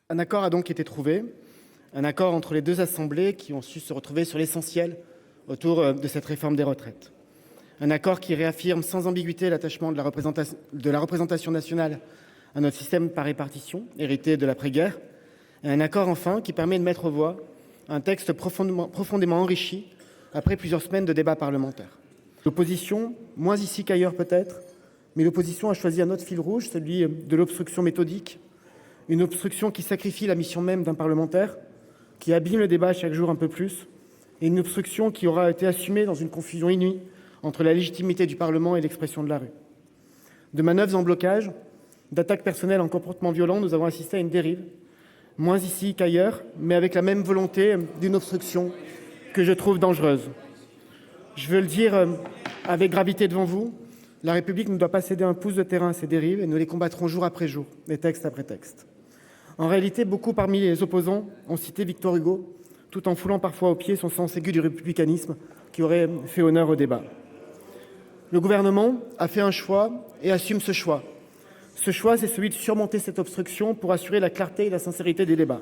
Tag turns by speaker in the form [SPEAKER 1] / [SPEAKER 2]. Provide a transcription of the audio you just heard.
[SPEAKER 1] Un accord a donc été trouvé, un accord entre les deux assemblées qui ont su se retrouver sur l'essentiel autour de cette réforme des retraites. Un accord qui réaffirme sans ambiguïté l'attachement de la représentation nationale à notre système par répartition, hérité de l'après-guerre. Et un accord enfin qui permet de mettre aux voix un texte profondément enrichi après plusieurs semaines de débats parlementaires. L'opposition, moins ici qu'ailleurs peut-être, mais l'opposition a choisi un autre fil rouge, celui de l'obstruction méthodique. Une obstruction qui sacrifie la mission même d'un parlementaire, qui abîme le débat chaque jour un peu plus, et une obstruction qui aura été assumée dans une confusion inouïe entre la légitimité du Parlement et l'expression de la rue. De manœuvres en blocage, d'attaques personnelles en comportements violents, nous avons assisté à une dérive, moins ici qu'ailleurs, mais avec la même volonté d'une obstruction que je trouve dangereuse. Je veux le dire avec gravité devant vous, la République ne doit pas céder un pouce de terrain à ces dérives et nous les combattrons jour après jour, et texte après texte. En réalité, beaucoup parmi les opposants ont cité Victor Hugo, tout en foulant parfois aux pieds son sens aigu du républicanisme qui aurait fait honneur au débat. Le gouvernement a fait un choix et assume ce choix. Ce choix, c'est celui de surmonter cette obstruction pour assurer la clarté et la sincérité des débats.